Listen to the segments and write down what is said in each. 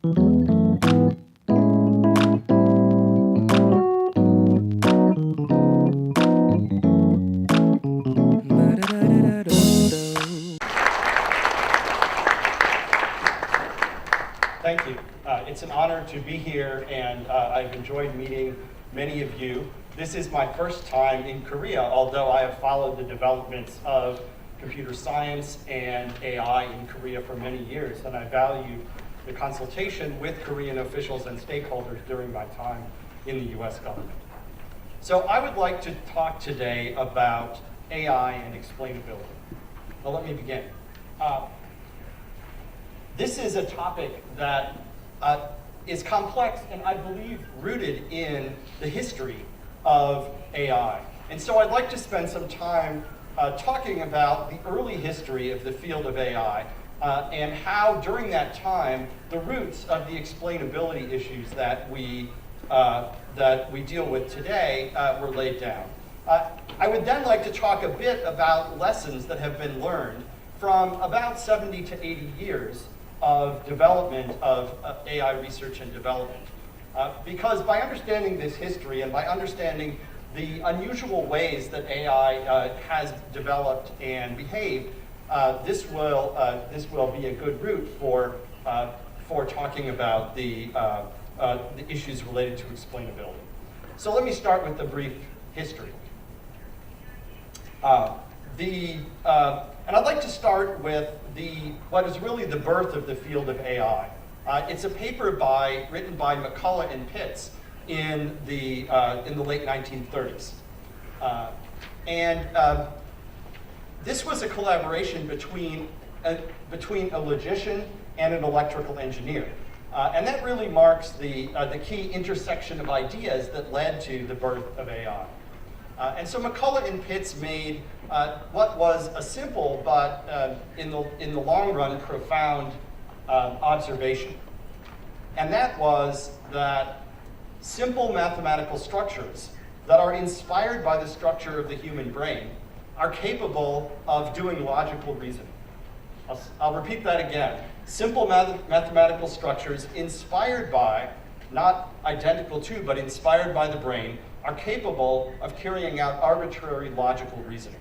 Thank you. It's an honor to be here, and I've enjoyed meeting many of you. This is my first time in Korea, although I have followed the developments of computer science and AI in Korea for many years, and I value the consultation with Korean officials and stakeholders during my time in the US government. So I would like to talk today about AI and explainability. Well, let me begin. This is a topic that is complex and I believe rooted in the history of AI. And so I'd like to spend some time talking about the early history of the field of AI and how during that time the roots of the explainability issues that we deal with today were laid down. I would then like to talk a bit about lessons that have been learned from about 70 to 80 years of development of AI research and development. Because by understanding this history and by understanding the unusual ways that AI has developed and behaved, this will be a good route for talking about the issues related to explainability. So let me start with the brief history. And I'd like to start with what is really the birth of the field of AI. It's a paper written by McCulloch and Pitts in the late 1930s. This was a collaboration between a logician and an electrical engineer. And that really marks the key intersection of ideas that led to the birth of AI. And so McCulloch and Pitts made what was a simple but in the long run profound observation. And that was that simple mathematical structures that are inspired by the structure of the human brain are capable of doing logical reasoning. I'll repeat that again. Simple mathematical structures inspired by, not identical to, but inspired by the brain, are capable of carrying out arbitrary logical reasoning.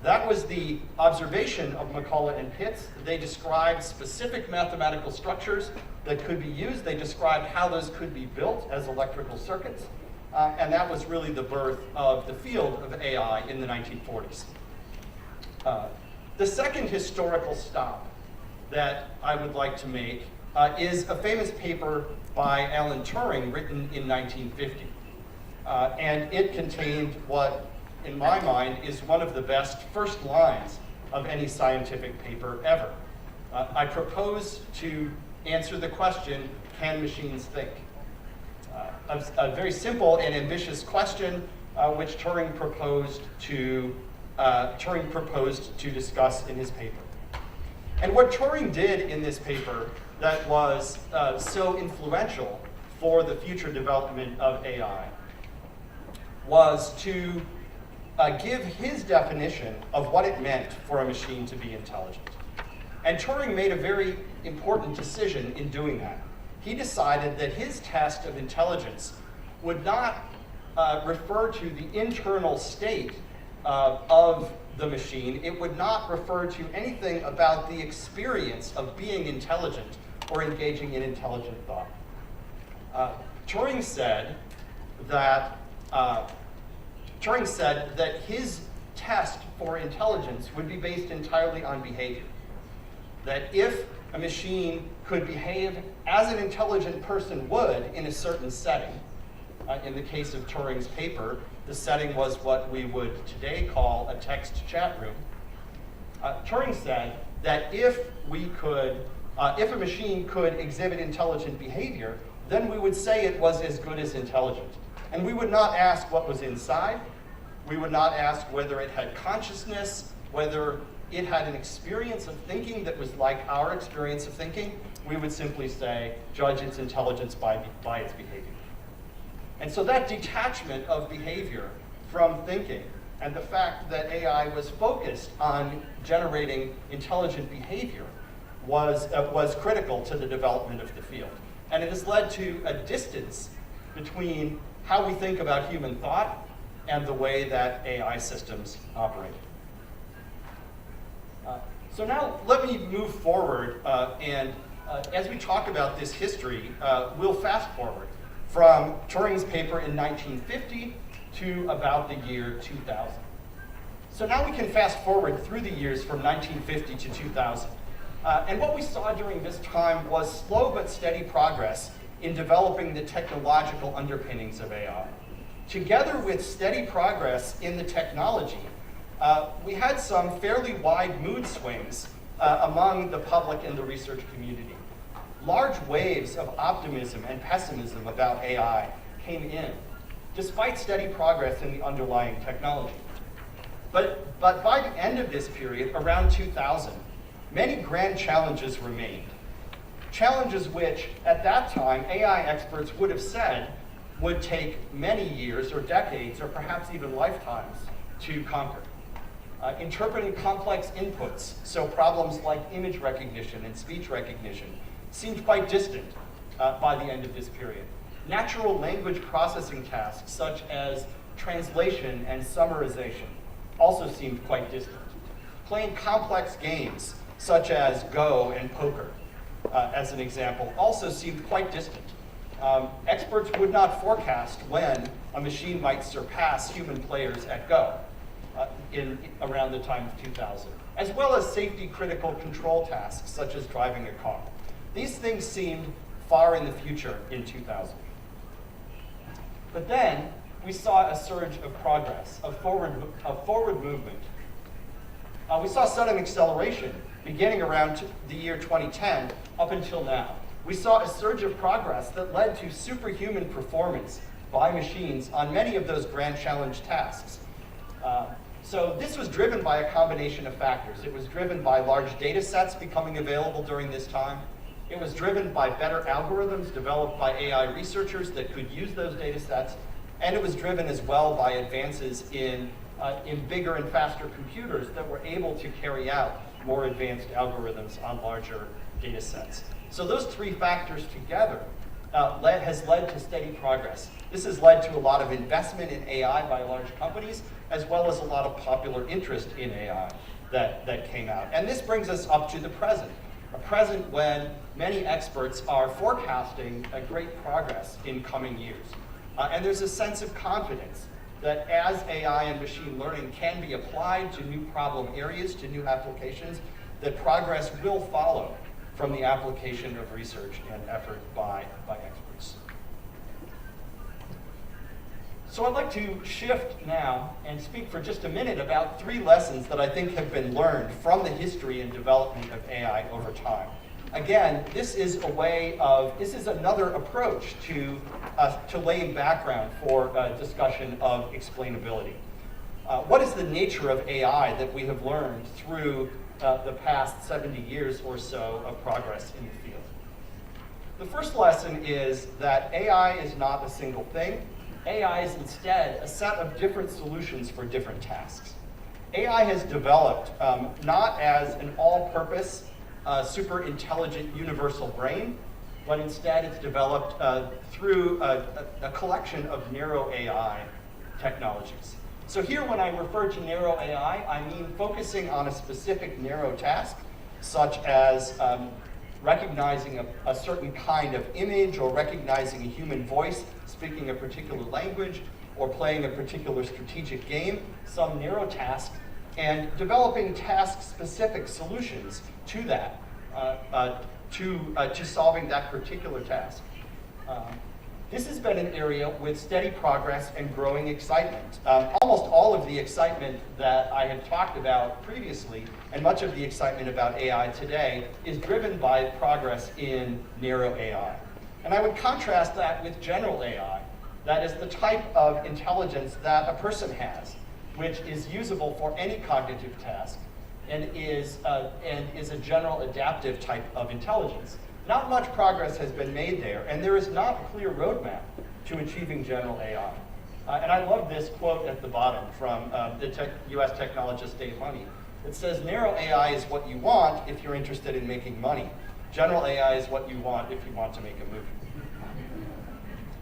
That was the observation of McCulloch and Pitts. They described specific mathematical structures that could be used. They described how those could be built as electrical circuits. And that was really the birth of the field of AI in the 1940s. The second historical stop that I would like to make is a famous paper by Alan Turing written in 1950. And it contained what, in my mind, is one of the best first lines of any scientific paper ever. I propose to answer the question, can machines think? A very simple and ambitious question which Turing proposed to discuss in his paper. And what Turing did in this paper that was so influential for the future development of AI was to give his definition of what it meant for a machine to be intelligent. And Turing made a very important decision in doing that. He decided that his test of intelligence would not refer to the internal state of the machine. It would not refer to anything about the experience of being intelligent or engaging in intelligent thought. Turing said that his test for intelligence would be based entirely on behavior. That if a machine could behave as an intelligent person would in a certain setting, in the case of Turing's paper, the setting was what we would today call a text chat room. Turing said that if a machine could exhibit intelligent behavior, then we would say it was as good as intelligent. And we would not ask what was inside. We would not ask whether it had consciousness, whether it had an experience of thinking that was like our experience of thinking. We would simply say, judge its intelligence by its behavior. And so that detachment of behavior from thinking and the fact that AI was focused on generating intelligent behavior was critical to the development of the field. And it has led to a distance between how we think about human thought and the way that AI systems operate. So now let me move forward, and as we talk about this history, we'll fast forward from Turing's paper in 1950 to about the year 2000. So now we can fast forward through the years from 1950 to 2000. And what we saw during this time was slow but steady progress in developing the technological underpinnings of AI. Together with steady progress in the technology, we had some fairly wide mood swings among the public and the research community. Large waves of optimism and pessimism about AI came in, despite steady progress in the underlying technology. But by the end of this period, around 2000, many grand challenges remained. Challenges which, at that time, AI experts would have said would take many years or decades or perhaps even lifetimes to conquer. Interpreting complex inputs, so problems like image recognition and speech recognition, seemed quite distant by the end of this period. Natural language processing tasks such as translation and summarization also seemed quite distant. Playing complex games such as Go and poker, as an example, also seemed quite distant. Experts would not forecast when a machine might surpass human players at Go around the time of 2000, as well as safety-critical control tasks such as driving a car. These things seemed far in the future in 2000. But then we saw a surge of progress, of forward movement. We saw sudden acceleration beginning around the year 2010 up until now. We saw a surge of progress that led to superhuman performance by machines on many of those grand challenge tasks. So this was driven by a combination of factors. It was driven by large data sets becoming available during this time. It was driven by better algorithms developed by AI researchers that could use those data sets. And it was driven as well by advances in bigger and faster computers that were able to carry out more advanced algorithms on larger data sets. So those three factors together has led to steady progress. This has led to a lot of investment in AI by large companies, as well as a lot of popular interest in AI that came out. And this brings us up to the present, a present when many experts are forecasting a great progress in coming years. And there's a sense of confidence that as AI and machine learning can be applied to new problem areas, to new applications, that progress will follow from the application of research and effort by experts. So I'd like to shift now and speak for just a minute about three lessons that I think have been learned from the history and development of AI over time. Again, this is another approach to laying background for a discussion of explainability. What is the nature of AI that we have learned through the past 70 years or so of progress in the field? The first lesson is that AI is not a single thing. AI is instead a set of different solutions for different tasks. AI has developed not as an all-purpose, super intelligent universal brain, but instead it's developed through a collection of narrow AI technologies. So here when I refer to narrow AI, I mean focusing on a specific narrow task, such as recognizing a certain kind of image, or recognizing a human voice speaking a particular language, or playing a particular strategic game, some narrow task, and developing task-specific solutions to that, to solving that particular task. This has been an area with steady progress and growing excitement. Almost all of the excitement that I had talked about previously, and much of the excitement about AI today, is driven by progress in narrow AI. And I would contrast that with general AI. That is the type of intelligence that a person has, which is usable for any cognitive task, and is a general adaptive type of intelligence. Not much progress has been made there, and there is not a clear roadmap to achieving general AI. And I love this quote at the bottom from the US technologist Dave Honey, It says narrow AI is what you want if you're interested in making money. General AI is what you want if you want to make a movie.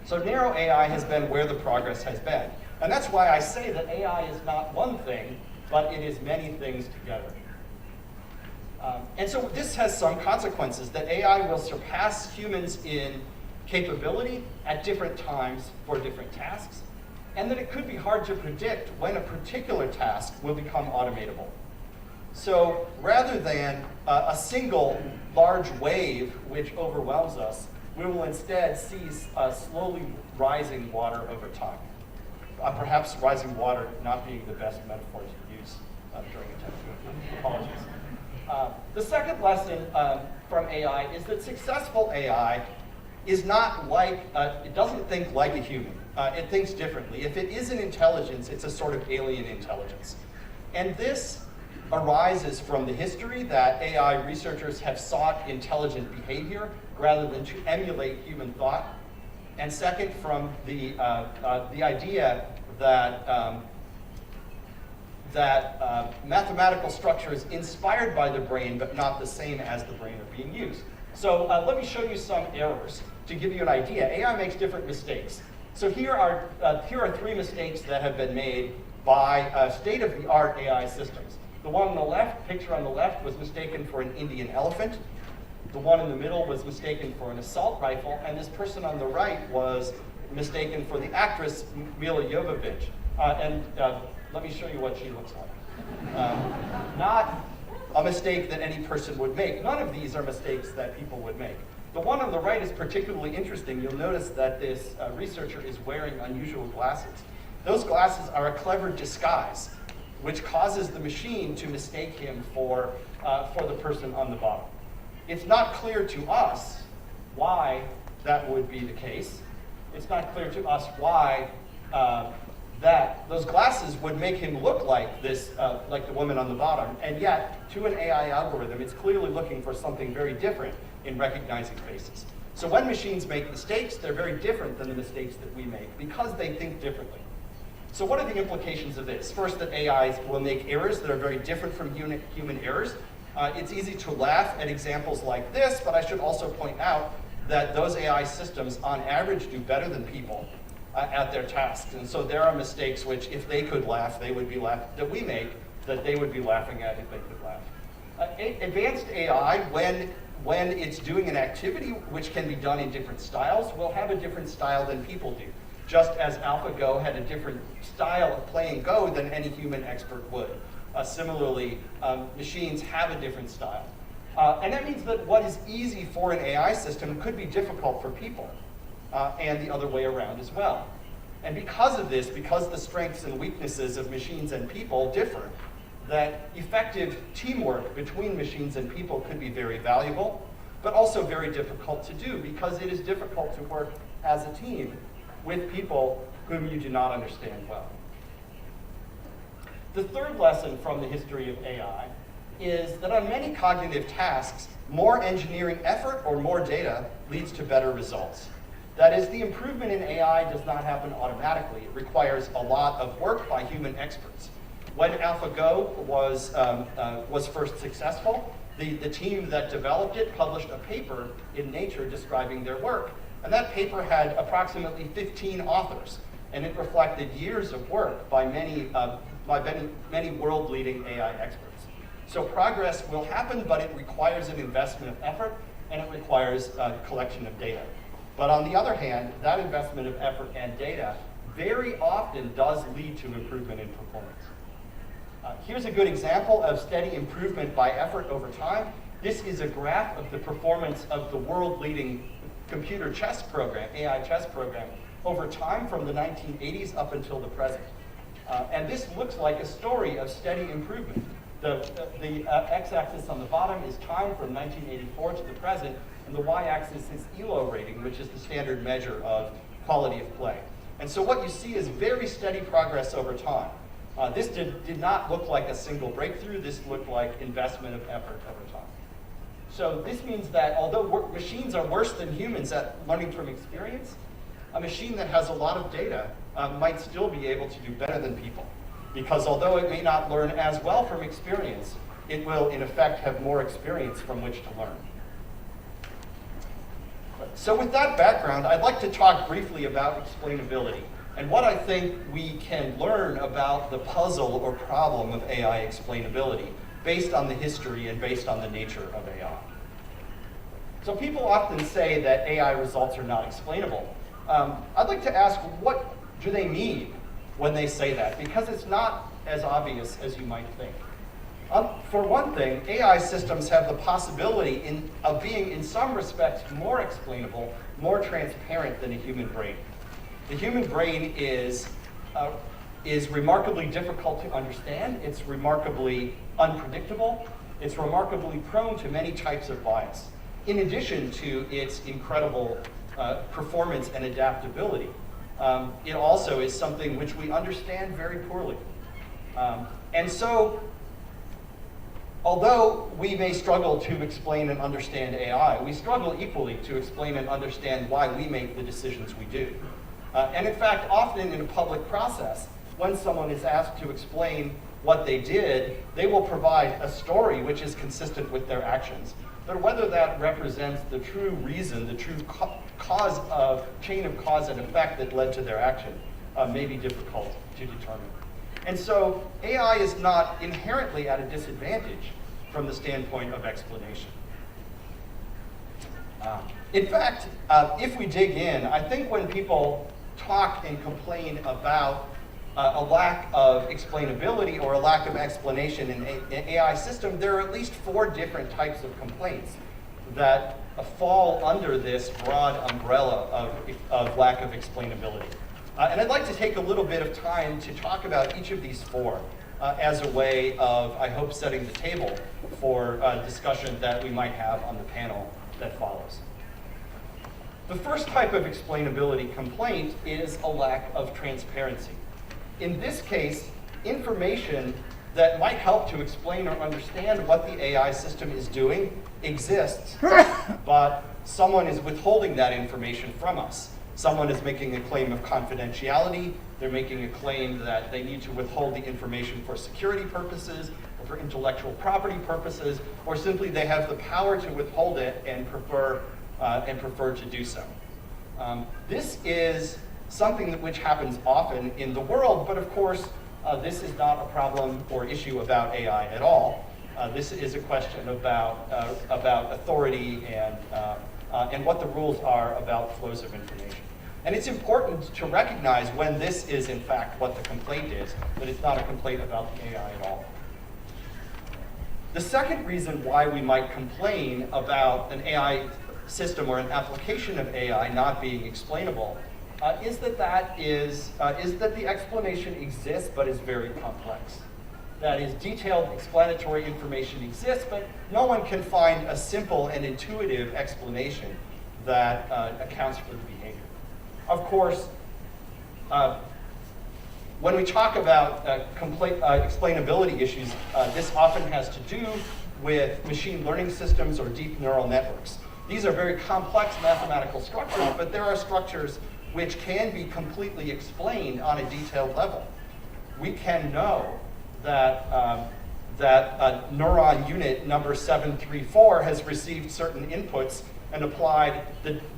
So narrow AI has been where the progress has been. And that's why I say that AI is not one thing, but it is many things together. And so this has some consequences, that AI will surpass humans in capability at different times for different tasks, and that it could be hard to predict when a particular task will become automatable. So rather than a single large wave which overwhelms us, we will instead see slowly rising water over time. Perhaps rising water not being the best metaphor to use during a test. Apologies. The second lesson from AI is that successful AI is not like, it doesn't think like a human. It thinks differently. If it is an intelligence, it's a sort of alien intelligence. And this arises from the history that AI researchers have sought intelligent behavior rather than to emulate human thought. And second, from the idea that mathematical structures inspired by the brain but not the same as the brain are being used. So let me show you some errors to give you an idea. AI makes different mistakes. So here are 3 mistakes that have been made by state-of-the-art AI systems. The one on the left, picture on the left, was mistaken for an Indian elephant. The one in the middle was mistaken for an assault rifle, and this person on the right was mistaken for the actress Mila Jovovich. Let me show you what she looks like. Not a mistake that any person would make. None of these are mistakes that people would make. The one on the right is particularly interesting. You'll notice that this researcher is wearing unusual glasses. Those glasses are a clever disguise, which causes the machine to mistake him for the person on the bottom. It's not clear to us why that would be the case. It's not clear to us why that those glasses would make him look like this, like the woman on the bottom. And yet, to an AI algorithm, it's clearly looking for something very different in recognizing faces. So when machines make mistakes, they're very different than the mistakes that we make because they think differently. So what are the implications of this? First, that AIs will make errors that are very different from human errors. It's easy to laugh at examples like this, but I should also point out that those AI systems, on average, do better than people at their tasks. And so there are mistakes which, if they could laugh, they would be that we make, that they would be laughing at if they could laugh. Advanced AI, when it's doing an activity which can be done in different styles, will have a different style than people do. Just as AlphaGo had a different style of playing Go than any human expert would. Similarly, machines have a different style. And that means that what is easy for an AI system could be difficult for people, and the other way around as well. And because of this, because the strengths and weaknesses of machines and people differ, that effective teamwork between machines and people could be very valuable, but also very difficult to do because it is difficult to work as a team with people whom you do not understand well. The third lesson from the history of AI is that on many cognitive tasks, more engineering effort or more data leads to better results. That is, the improvement in AI does not happen automatically. It requires a lot of work by human experts. When AlphaGo was first successful, the team that developed it published a paper in Nature describing their work. And that paper had approximately 15 authors, and it reflected years of work by many world-leading AI experts. So progress will happen, but it requires an investment of effort, and it requires a collection of data. But on the other hand, that investment of effort and data very often does lead to improvement in performance. Here's a good example of steady improvement by effort over time. This is a graph of the performance of the world-leading computer chess program, AI chess program, over time from the 1980s up until the present. And this looks like a story of steady improvement. The x-axis on the bottom is time from 1984 to the present, and the y-axis is ELO rating, which is the standard measure of quality of play. And so what you see is very steady progress over time. This did not look like a single breakthrough. This looked like investment of effort over time. So this means that although machines are worse than humans at learning from experience, a machine that has a lot of data might still be able to do better than people, because although it may not learn as well from experience, it will in effect have more experience from which to learn. So with that background, I'd like to talk briefly about explainability and what I think we can learn about the puzzle or problem of AI explainability based on the history and based on the nature of AI. So people often say that AI results are not explainable. I'd like to ask, what do they mean when they say that? Because it's not as obvious as you might think. For one thing, AI systems have the possibility of being, in some respects, more explainable, more transparent than a human brain. The human brain is remarkably difficult to understand. It's remarkably unpredictable. It's remarkably prone to many types of bias. In addition to its incredible performance and adaptability, it also is something which we understand very poorly. And so, although we may struggle to explain and understand AI, we struggle equally to explain and understand why we make the decisions we do. And in fact, often in a public process, when someone is asked to explain what they did, they will provide a story which is consistent with their actions. But whether that represents the true reason, the true chain of cause and effect that led to their action may be difficult to determine. And so AI is not inherently at a disadvantage from the standpoint of explanation. In fact, if we dig in, I think when people talk and complain about a lack of explainability or a lack of explanation in an AI system, there are at least 4 different types of complaints that fall under this broad umbrella of lack of explainability. And I'd like to take a little bit of time to talk about each of these 4 as a way of, I hope, setting the table for discussion that we might have on the panel that follows. The first type of explainability complaint is a lack of transparency. In this case, information that might help to explain or understand what the AI system is doing exists, but someone is withholding that information from us. Someone is making a claim of confidentiality. They're making a claim that they need to withhold the information for security purposes or for intellectual property purposes, or simply they have the power to withhold it and prefer to do so. This is something which happens often in the world, but of course, this is not a problem or issue about AI at all. This is a question about authority and what the rules are about flows of information. And it's important to recognize when this is in fact what the complaint is, that it's not a complaint about the AI at all. The second reason why we might complain about an AI system or an application of AI not being explainable is that the explanation exists but is very complex. That is, detailed explanatory information exists, but no one can find a simple and intuitive explanation that accounts for the behavior. Of course, when we talk about explainability issues, this often has to do with machine learning systems or deep neural networks. These are very complex mathematical structures, but there are structures which can be completely explained on a detailed level. We can know that neuron unit number 734 has received certain inputs and applied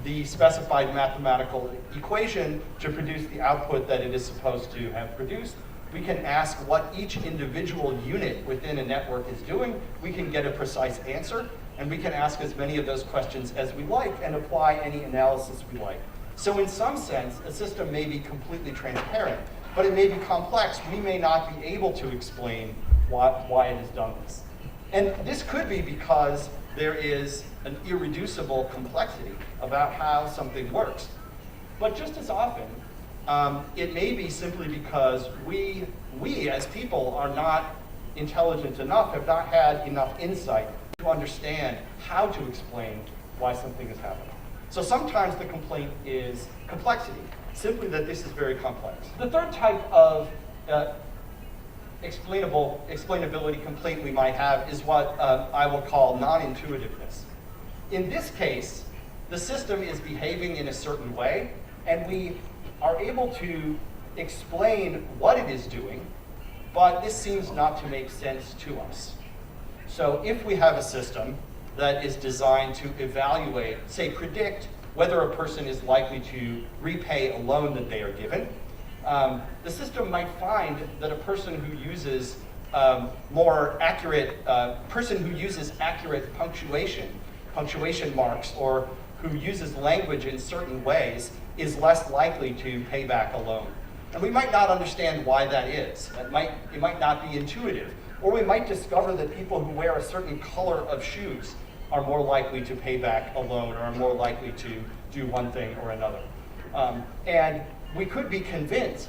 the specified mathematical equation to produce the output that it is supposed to have produced. We can ask what each individual unit within a network is doing. We can get a precise answer, and we can ask as many of those questions as we like and apply any analysis we like. So in some sense, a system may be completely transparent, but it may be complex. We may not be able to explain why it has done this. And this could be because there is an irreducible complexity about how something works. But just as often, it may be simply because we as people are not intelligent enough, have not had enough insight to understand how to explain why something is happening. So sometimes the complaint is complexity, simply that this is very complex. The third type of explainability complaint we might have is what I will call non-intuitiveness. In this case, the system is behaving in a certain way, and we are able to explain what it is doing, but this seems not to make sense to us. So if we have a system that is designed to evaluate, say predict, whether a person is likely to repay a loan that they are given, the system might find that a person who uses accurate punctuation marks, or who uses language in certain ways is less likely to pay back a loan. And we might not understand why that is. It might not be intuitive. Or we might discover that people who wear a certain color of shoes are more likely to pay back a loan, or are more likely to do one thing or another. And we could be convinced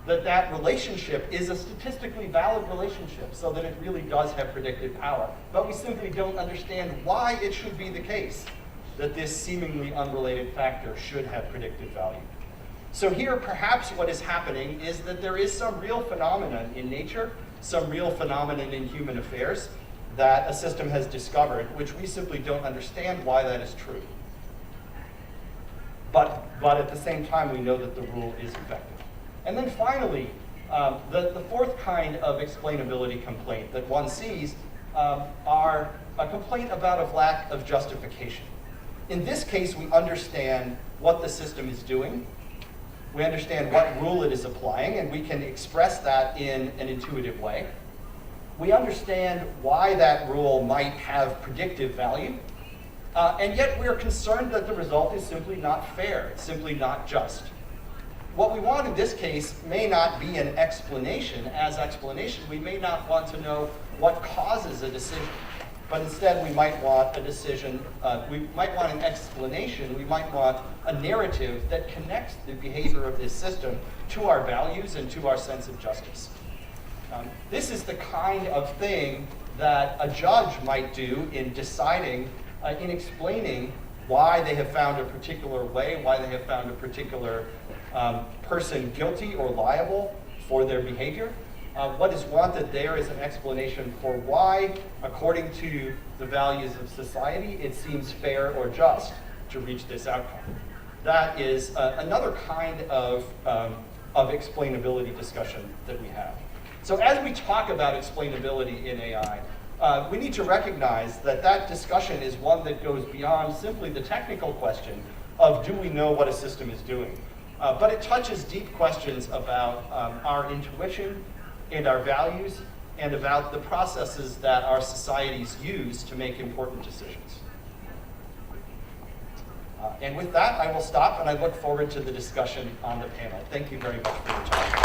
that that relationship is a statistically valid relationship, so that it really does have predictive power. But we simply don't understand why it should be the case that this seemingly unrelated factor should have predictive value. So here, perhaps what is happening is that there is some real phenomenon in nature, some real phenomenon in human affairs that a system has discovered, which we simply don't understand why that is true. But at the same time, we know that the rule is effective. And then finally, the fourth kind of explainability complaint that one sees are a complaint about a lack of justification. In this case, we understand what the system is doing. We understand what rule it is applying, and we can express that in an intuitive way. We understand why that rule might have predictive value, and yet we're concerned that the result is simply not fair, it's simply not just. What we want in this case may not be an explanation. As explanation, we may not want to know what causes a decision, but instead we might want a decision, we might want an explanation, we might want a narrative that connects the behavior of this system to our values and to our sense of justice. This is the kind of thing that a judge might do in deciding, in explaining why they have found a particular way, why they have found a particular person guilty or liable for their behavior. What is wanted there is an explanation for why, according to the values of society, it seems fair or just to reach this outcome. That is another kind of explainability discussion that we have. So as we talk about explainability in AI, we need to recognize that that discussion is one that goes beyond simply the technical question of do we know what a system is doing, but it touches deep questions about our intuition and our values and about the processes that our societies use to make important decisions. And with that, I will stop, and I look forward to the discussion on the panel. Thank you very much for your time.